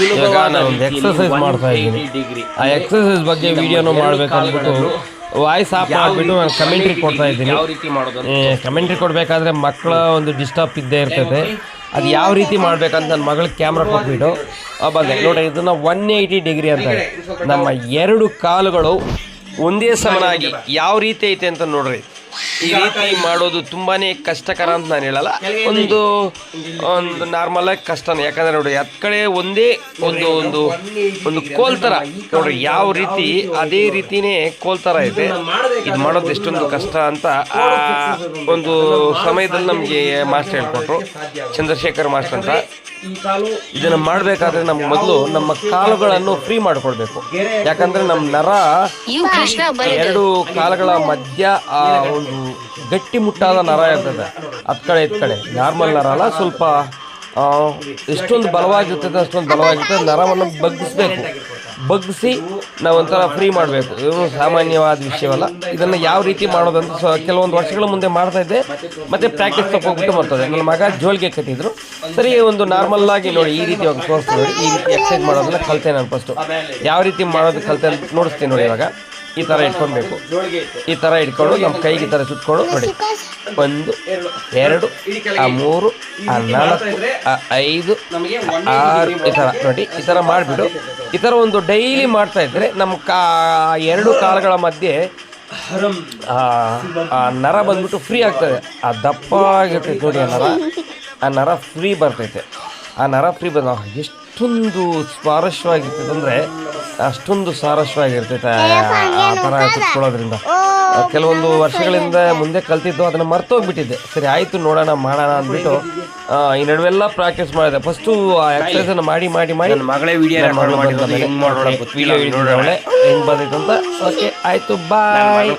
ಇವಾಗ ನಾನೊಂದು ಎಕ್ಸಸೈಸ್ ಮಾಡ್ತಾ ಇದ್ದೀನಿ. ಆ ಎಕ್ಸಸೈಸ್ ಬಗ್ಗೆ ವಿಡಿಯೋನು ಮಾಡ್ಬೇಕಂದ್ಬಿಟ್ಟು ವಾಯ್ಸ್ ಆಫ್ ಮಾಡಿಬಿಟ್ಟು ನಾನು ಕಮೆಂಟ್ರಿ ಕೊಡ್ತಾ ಇದ್ದೀನಿ. ಕಮೆಂಟ್ರಿ ಕೊಡಬೇಕಾದ್ರೆ ಮಕ್ಕಳ ಒಂದು ಡಿಸ್ಟರ್ಬ್ ಇದ್ದೇ ಇರ್ತೈತೆ. ಅದು ಯಾವ ರೀತಿ ಮಾಡ್ಬೇಕಂತ ನನ್ನ ಮಗಳಿಗೆ ಕ್ಯಾಮ್ರಾ ಕೊಟ್ಬಿಟ್ಟು ಬಂದೆ ನೋಡಿ. ಇದನ್ನು 180 ಡಿಗ್ರಿ ಅಂತಾರೆ. ನಮ್ಮ ಎರಡು ಕಾಲುಗಳು ಒಂದೇ ಸಮನಾಗಿ ಯಾವ ರೀತಿ ಐತೆ ಅಂತ ನೋಡ್ರಿ. ಈ ರೀತಿ ಮಾಡೋದು ತುಂಬಾ ಕಷ್ಟಕರ ಅಂತ ನಾನು ಹೇಳಲ್ಲ, ಒಂದು ನಾರ್ಮಲಾಗಿ ಕಷ್ಟನೇ. ಯಾಕಂದರೆ ನೋಡಿ ಹತ್ತು ಕಡೆ ಒಂದೇ ಒಂದು ಒಂದು ಒಂದು ಕೋಲ್ ಥರ ನೋಡ್ರಿ, ಯಾವ ರೀತಿ ಅದೇ ರೀತಿಯೇ ಕೋಲ್ ಥರ ಐತೆ. ಇದು ಮಾಡೋದು ಎಷ್ಟೊಂದು ಕಷ್ಟ ಅಂತ ಆ ಒಂದು ಸಮಯದಲ್ಲಿ ನಮಗೆ ಮಾಸ್ಟರ್ ಹೇಳ್ಕೊಟ್ರು, ಚಂದ್ರಶೇಖರ್ ಮಾಸ್ಟರ್ ಅಂತ. ಇದನ್ನು ಮಾಡಬೇಕಾದ್ರೆ ನಮ್ಮ ಮೊದಲು ನಮ್ಮ ಕಾಲುಗಳನ್ನು ಫ್ರೀ ಮಾಡ್ಕೊಳ್ಬೇಕು. ಯಾಕಂದರೆ ನಮ್ಮ ನರ ಎರಡು ಕಾಲುಗಳ ಮಧ್ಯ ಆ ಒಂದು ಗಟ್ಟಿ ಮುಟ್ಟಾದ ನರ ಇರ್ತದೆ. ಹತ್ತು ಕಡೆ ಇತ್ತು ಕಡೆ ನಾರ್ಮಲ್ ನರ ಅಲ್ಲ, ಸ್ವಲ್ಪ ಎಷ್ಟೊಂದು ಬಲವಾಗಿರ್ತದೆ ಅಷ್ಟೊಂದು ಬಲವಾಗಿರ್ತದೆ. ನರವನ್ನು ಬಗ್ಗಿಸಿ ನಾವೊಂಥರ ಫ್ರೀ ಮಾಡಬೇಕು. ಇದು ಸಾಮಾನ್ಯವಾದ ವಿಷಯವಲ್ಲ. ಇದನ್ನು ಯಾವ ರೀತಿ ಮಾಡೋದಂತ ಕೆಲವೊಂದು ವರ್ಷಗಳ ಮುಂದೆ ಮಾಡ್ತಾಯಿದ್ದೆ, ಮತ್ತು ಪ್ರಾಕ್ಟೀಸ್ ತಗೋಗ್ಬಿಟ್ಟು ಬರ್ತದೆ. ನನ್ನ ಮಗ ಜೋಳಿಗೆ ಕಟ್ಟಿದ್ರು. ಸರಿ, ಒಂದು ನಾರ್ಮಲ್ಲಾಗಿ ನೋಡಿ ಈ ರೀತಿ ಹೋಗಿ ತೋರಿಸ್ತೀನಿ ನೋಡಿ. ಈ ರೀತಿ ಎಕ್ಸಸೈಸ್ ಮಾಡೋದನ್ನ ಕಲಿತೆ ನಾನು ಫಸ್ಟು. ಯಾವ ರೀತಿ ಮಾಡೋದು ಕಲಿತೆ ಅಂತ ನೋಡಿಸ್ತೀನಿ ನೋಡಿ. ಇವಾಗ ಈ ಥರ ಇಟ್ಕೊಳ್ಬೇಕು. ಈ ಥರ ಇಟ್ಕೊಂಡು ನಮ್ಮ ಕೈಗೆ ಈ ಥರ ಸುಟ್ಕೊಂಡು ನೋಡಿ. 1 2 3 4 5 6 ಈ ಥರ ನೋಡಿ. ಈ ಥರ ಮಾಡಿಬಿಟ್ಟು ಈ ಥರ ಒಂದು ಡೈಲಿ ಮಾಡ್ತಾ ಇದ್ದರೆ ನಮ್ಮ ಎರಡು ಕಾಲುಗಳ ಮಧ್ಯೆ ಆ ನರ ಬಂದ್ಬಿಟ್ಟು ಫ್ರೀ ಆಗ್ತದೆ. ಆ ದಪ್ಪ ಆಗಿರ್ತೈತೆ ನೋಡಿ ಆ ನರ ಫ್ರೀ ಬರ್ತೈತೆ. ಆ ನರ ಫ್ರೀ ಬಂದ ಎಷ್ಟೊಂದು ಸ್ವಾರಸ್ಯವಾಗಿರ್ತೈತೆ ಅಂದರೆ ಅಷ್ಟೊಂದು ಸ್ವಾರಸ್ಯವಾಗಿರ್ತೈತೆ ಆ ಥರ ಕುತ್ಕೊಳ್ಳೋದ್ರಿಂದ. ಕೆಲವೊಂದು ವರ್ಷಗಳಿಂದ ಮುಂದೆ ಕಲ್ತಿದ್ದು ಅದನ್ನು ಮರ್ತೋಗ್ಬಿಟ್ಟಿದ್ದೆ. ಸರಿ ಆಯಿತು ನೋಡೋಣ ಮಾಡೋಣ ಅಂದ್ಬಿಟ್ಟು ಈ ನಡುವೆಲ್ಲ ಪ್ರಾಕ್ಟೀಸ್ ಮಾಡಿದೆ. ಫಸ್ಟು ಆ ಎಕ್ಸಸೈಸನ್ನು ಮಾಡಿ ನನ್ನ ಮಗಳೇ ವಿಡಿಯೋ ಹೆಂಗೆ ಬಂದೈತೆ ಅಂತ. ಓಕೆ ಆಯಿತು, ಬಾಯ್.